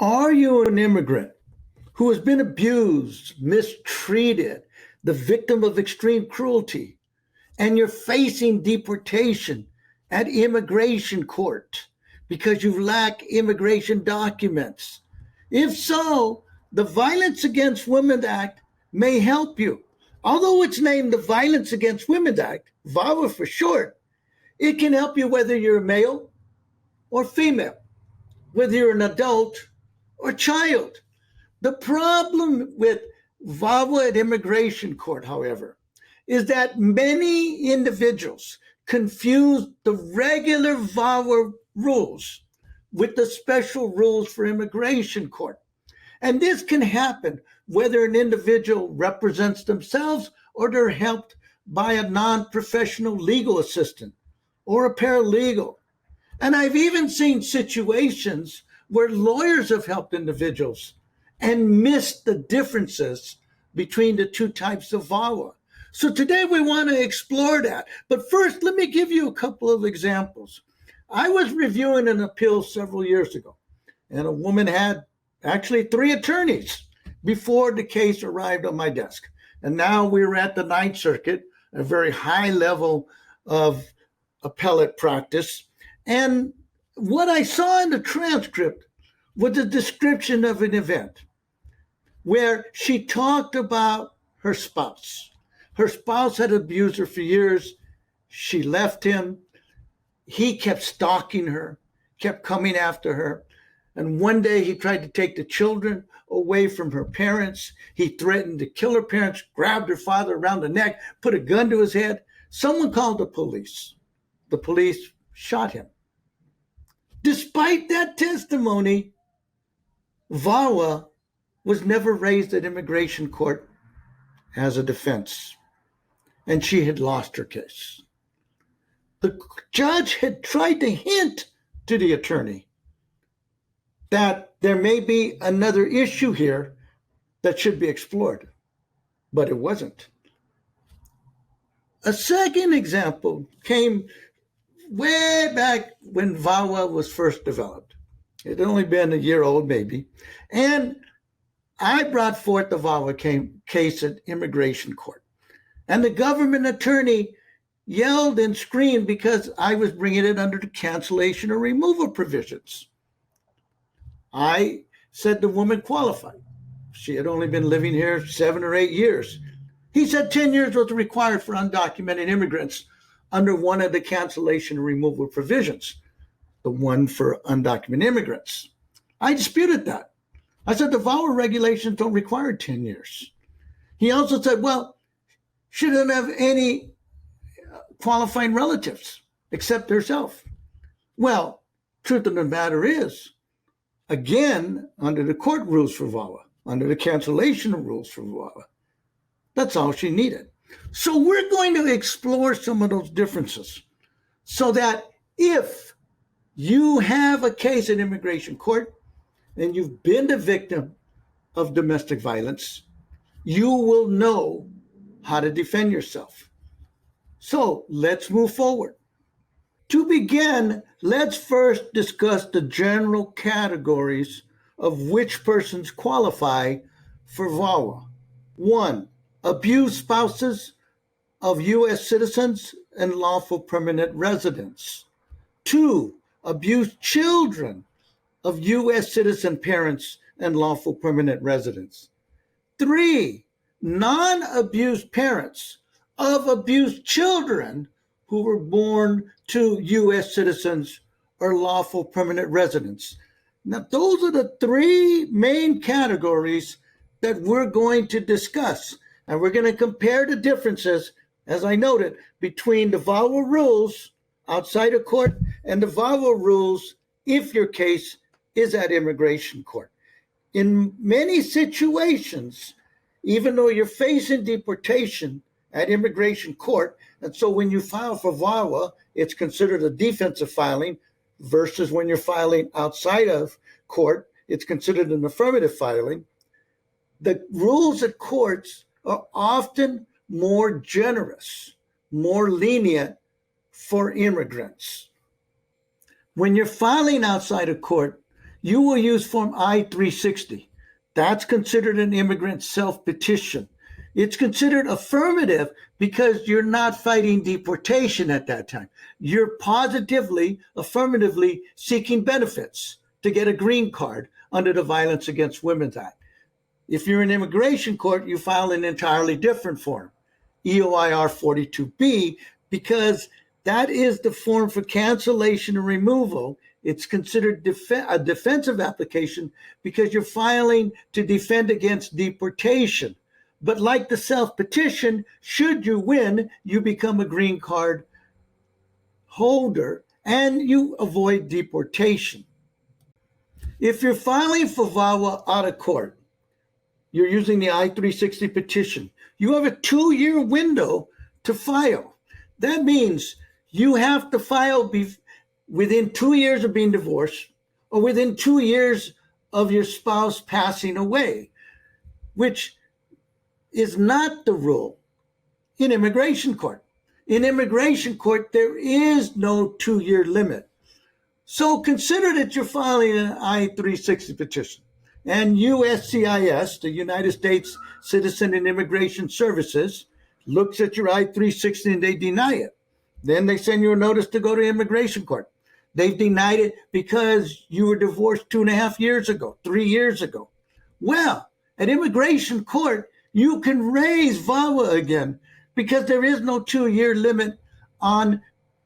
Are you an immigrant who has been abused, mistreated, the victim of extreme cruelty, and you're facing deportation at immigration court because you lack immigration documents? If so, the Violence Against Women Act may help you. Although it's named the Violence Against Women Act, VAWA for short, it can help you whether you're male or female, whether you're an adult or child. The problem with VAWA at immigration court, however, is that many individuals confuse the regular VAWA rules with the special rules for immigration court. And this can happen whether an individual represents themselves or they're helped by a non-professional legal assistant or a paralegal. And I've even seen situations where lawyers have helped individuals and missed the differences between the two types of VAWA. So today we want to explore that. But first, let me give you a couple of examples. I was reviewing an appeal several years ago, and a woman had actually 3 attorneys before the case arrived on my desk. And now we're at the Ninth Circuit, a very high level of appellate practice. And what I saw in the transcript was a description of an event where she talked about her spouse. Her spouse had abused her for years. She left him. He kept stalking her, kept coming after her. And one day he tried to take the children away from her parents. He threatened to kill her parents, grabbed her father around the neck, put a gun to his head. Someone called the police. The police shot him. Despite that testimony, VAWA was never raised at immigration court as a defense, and she had lost her case. The judge had tried to hint to the attorney that there may be another issue here that should be explored, but it wasn't. A second example came way back when VAWA was first developed. It had only been a year old, maybe. And I brought forth the VAWA case at immigration court. And the government attorney yelled and screamed because I was bringing it under the cancellation or removal provisions. I said the woman qualified. She had only been living here 7 or 8 years. He said 10 years was required for undocumented immigrants under one of the cancellation and removal provisions, the one for undocumented immigrants. I disputed that. I said the VAWA regulations don't require 10 years. He also said, well, she doesn't have any qualifying relatives except herself. Well, truth of the matter is, again, under the court rules for VAWA, under the cancellation rules for VAWA, that's all she needed. So we're going to explore some of those differences so that if you have a case in immigration court and you've been the victim of domestic violence, you will know how to defend yourself. So let's move forward. To begin, let's first discuss the general categories of which persons qualify for VAWA. 1, abused spouses of U.S. citizens and lawful permanent residents. 2, abused children of U.S. citizen parents and lawful permanent residents. 3, non-abused parents of abused children who were born to U.S. citizens or lawful permanent residents. Now, those are the 3 main categories that we're going to discuss. And we're going to compare the differences, as I noted, between the VAWA rules outside of court and the VAWA rules if your case is at immigration court. In many situations, even though you're facing deportation at immigration court, and so when you file for VAWA, it's considered a defensive filing versus when you're filing outside of court, it's considered an affirmative filing. The rules at courts are often more generous, more lenient for immigrants. When you're filing outside of court, you will use Form I-360. That's considered an immigrant self-petition. It's considered affirmative because you're not fighting deportation at that time. You're positively, affirmatively seeking benefits to get a green card under the Violence Against Women Act. If you're in immigration court, you file an entirely different form, EOIR 42B, because that is the form for cancellation and removal. It's considered a defensive application because you're filing to defend against deportation. But like the self-petition, should you win, you become a green card holder and you avoid deportation. If you're filing for VAWA out of court, you're using the I-360 petition, you have a 2-year window to file. That means you have to file within 2 years of being divorced or within 2 years of your spouse passing away, which is not the rule in immigration court. In immigration court, there is no 2-year limit. So consider that you're filing an I-360 petition and USCIS, the United States Citizen and Immigration Services, looks at your I-360 and they deny it. Then they send you a notice to go to immigration court. They've denied it because you were divorced 2.5 years ago, 3 years ago. Well, at immigration court, you can raise VAWA again because there is no 2-year limit on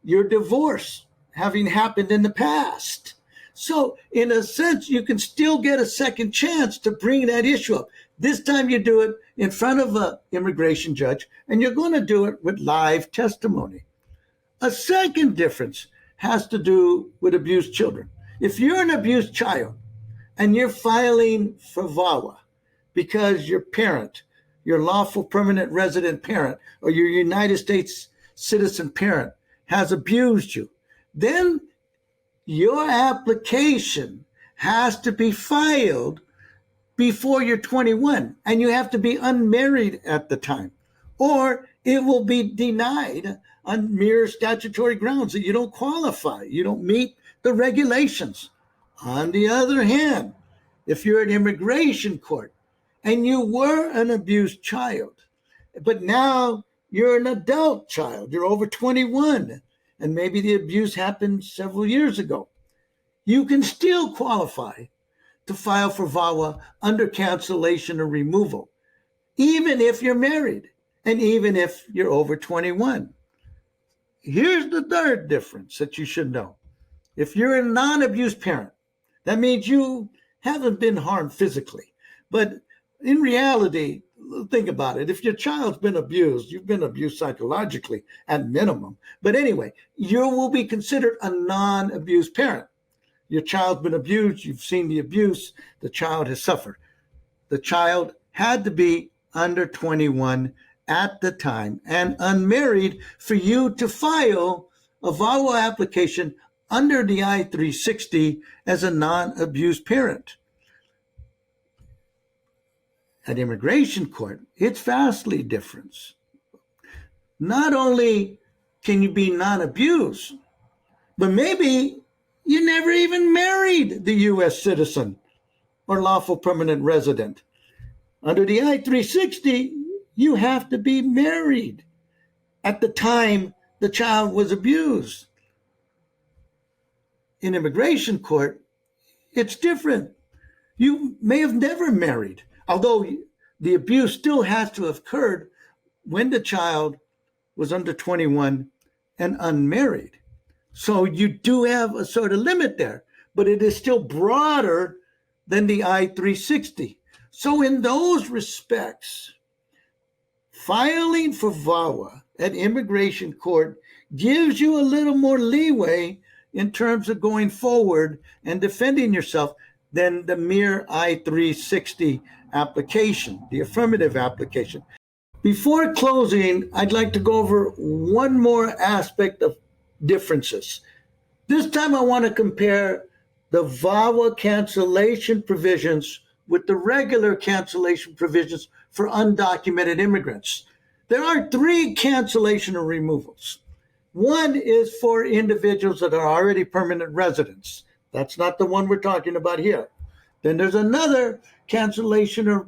your divorce having happened in the past. So in a sense, you can still get a second chance to bring that issue up. This time you do it in front of an immigration judge, and you're going to do it with live testimony. A second difference has to do with abused children. If you're an abused child and you're filing for VAWA because your parent, your lawful permanent resident parent, or your United States citizen parent has abused you, then your application has to be filed before you're 21, and you have to be unmarried at the time, or it will be denied on mere statutory grounds that you don't qualify, you don't meet the regulations. On the other hand, if you're in immigration court and you were an abused child, but now you're an adult child, you're over 21, and maybe the abuse happened several years ago, you can still qualify to file for VAWA under cancellation or removal, even if you're married and even if you're over 21. Here's the third difference that you should know. If you're a non-abused parent, that means you haven't been harmed physically. But in reality, think about it. If your child's been abused, you've been abused psychologically at minimum. But anyway, you will be considered a non-abused parent. Your child's been abused, you've seen the abuse, the child has suffered. The child had to be under 21 at the time and unmarried for you to file a VAWA application under the I-360 as a non-abused parent. At immigration court, it's vastly different. Not only can you be non-abused, but maybe you never even married the U.S. citizen or lawful permanent resident. Under the I-360, you have to be married at the time the child was abused. In immigration court, it's different. You may have never married, although the abuse still has to have occurred when the child was under 21 and unmarried. So you do have a sort of limit there, but it is still broader than the I-360. So in those respects, filing for VAWA at immigration court gives you a little more leeway in terms of going forward and defending yourself than the mere I-360 application, the affirmative application. Before closing, I'd like to go over one more aspect of differences. This time I want to compare the VAWA cancellation provisions with the regular cancellation provisions for undocumented immigrants. There are 3 cancellation or removals. One is for individuals that are already permanent residents. That's not the one we're talking about here. Then there's another cancellation or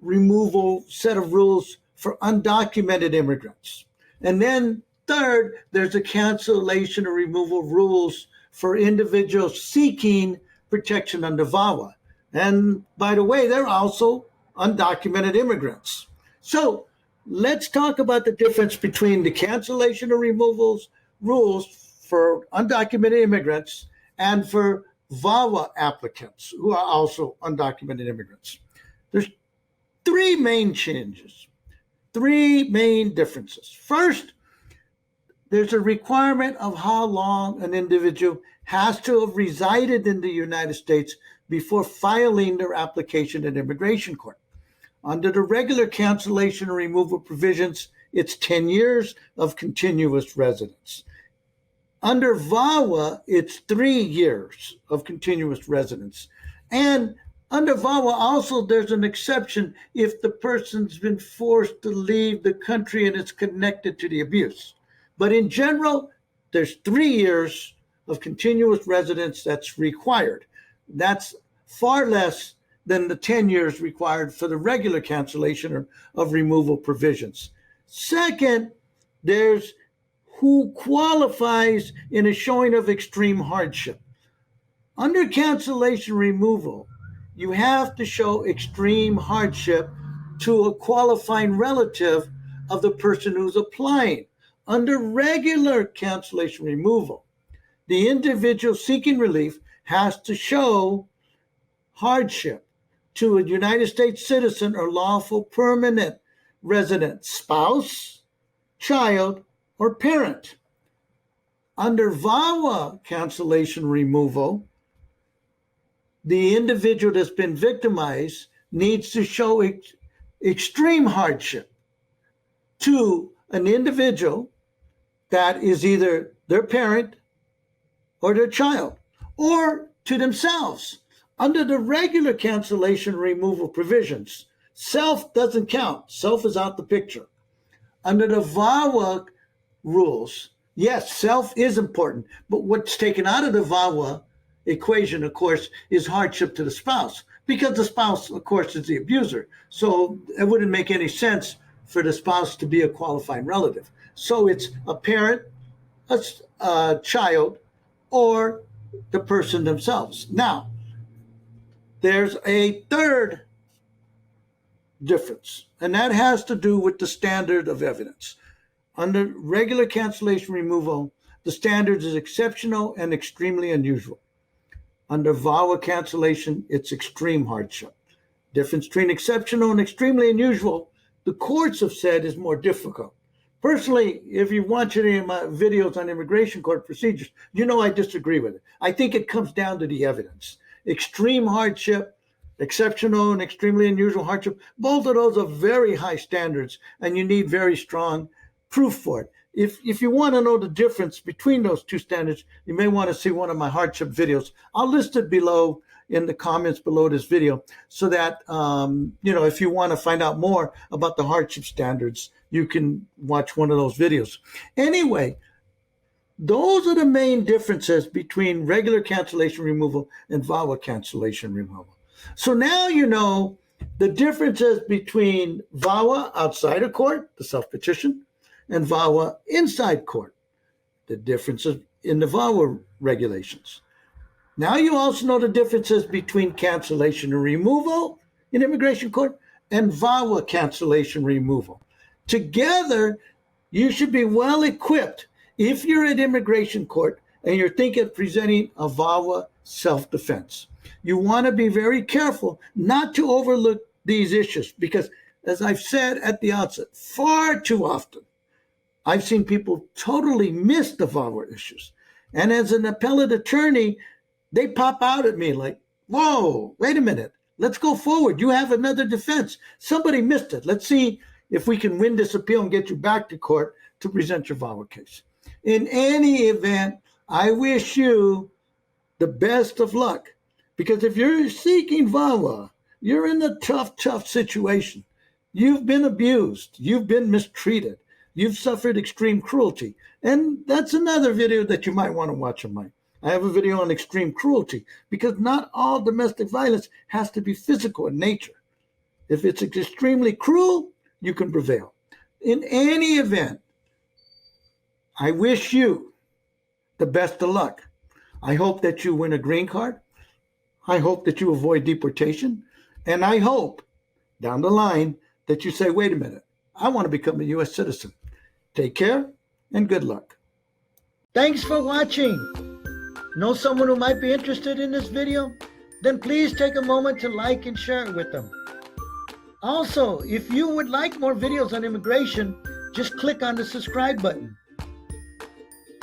removal set of rules for undocumented immigrants. And then third, there's a cancellation or removal rules for individuals seeking protection under VAWA. And by the way, they're also undocumented immigrants. So let's talk about the difference between the cancellation or removals rules for undocumented immigrants and for VAWA applicants who are also undocumented immigrants. There's three main changes, three main differences. First, there's a requirement of how long an individual has to have resided in the United States before filing their application in immigration court. Under the regular cancellation or removal provisions, it's 10 years of continuous residence. Under VAWA, it's 3 years of continuous residence. And under VAWA also, there's an exception if the person's been forced to leave the country and it's connected to the abuse. But in general, there's 3 years of continuous residence that's required. That's far less than the 10 years required for the regular cancellation of removal provisions. Second, there's who qualifies in a showing of extreme hardship. Under cancellation removal, you have to show extreme hardship to a qualifying relative of the person who's applying. Under regular cancellation removal, the individual seeking relief has to show hardship to a United States citizen or lawful permanent resident, spouse, child, or parent. Under VAWA cancellation removal, the individual that's been victimized needs to show extreme hardship to an individual that is either their parent or their child, or to themselves. Under the regular cancellation removal provisions, self doesn't count. Self is out the picture. Under the VAWA rules, yes, self is important, but what's taken out of the VAWA equation, of course, is hardship to the spouse, because the spouse, of course, is the abuser. So it wouldn't make any sense for the spouse to be a qualifying relative. So it's a parent, a child, or the person themselves. Now, there's a third difference, and that has to do with the standard of evidence. Under regular cancellation removal, the standard is exceptional and extremely unusual. Under VAWA cancellation, it's extreme hardship. Difference between exceptional and extremely unusual, the courts have said, is more difficult. Personally, if you watch any of my videos on immigration court procedures, you know I disagree with it. I think it comes down to the evidence. Extreme hardship, exceptional and extremely unusual hardship, both of those are very high standards, and you need very strong proof for it. If you want to know the difference between those two standards, you may want to see one of my hardship videos. I'll list it below in the comments below this video, so that if you want to find out more about the hardship standards, you can watch one of those videos. Anyway, those are the main differences between regular cancellation removal and VAWA cancellation removal. So now you know the differences between VAWA outside of court, the self-petition, and VAWA inside court, the differences in the VAWA regulations. Now you also know the differences between cancellation and removal in immigration court and VAWA cancellation removal. Together, you should be well equipped if you're at immigration court and you're thinking of presenting a VAWA self-defense. You want to be very careful not to overlook these issues, because, as I've said at the outset, far too often, I've seen people totally miss the VAWA issues. And as an appellate attorney, they pop out at me like, whoa, wait a minute, let's go forward. You have another defense. Somebody missed it. Let's see if we can win this appeal and get you back to court to present your VAWA case. In any event, I wish you the best of luck, because if you're seeking VAWA, you're in a tough situation. You've been abused. You've been mistreated. You've suffered extreme cruelty. And that's another video that you might want to watch of mine. I have a video on extreme cruelty, because not all domestic violence has to be physical in nature. If it's extremely cruel, you can prevail. In any event, I wish you the best of luck. I hope that you win a green card. I hope that you avoid deportation. And I hope down the line that you say, wait a minute, I want to become a U.S. citizen. Take care and good luck. Thanks for watching. Know someone who might be interested in this video? Then please take a moment to like and share it with them. Also, if you would like more videos on immigration, just click on the subscribe button.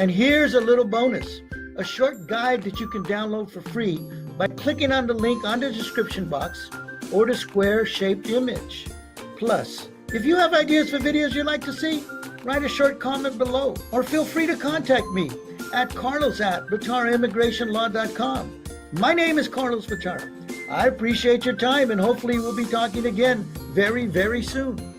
And here's a little bonus, a short guide that you can download for free by clicking on the link on the description box or the square-shaped image. Plus, if you have ideas for videos you'd like to see, write a short comment below or feel free to contact me at carlos@BataraImmigrationLaw.com. My name is Carlos Batara. I appreciate your time and hopefully we'll be talking again very, very soon.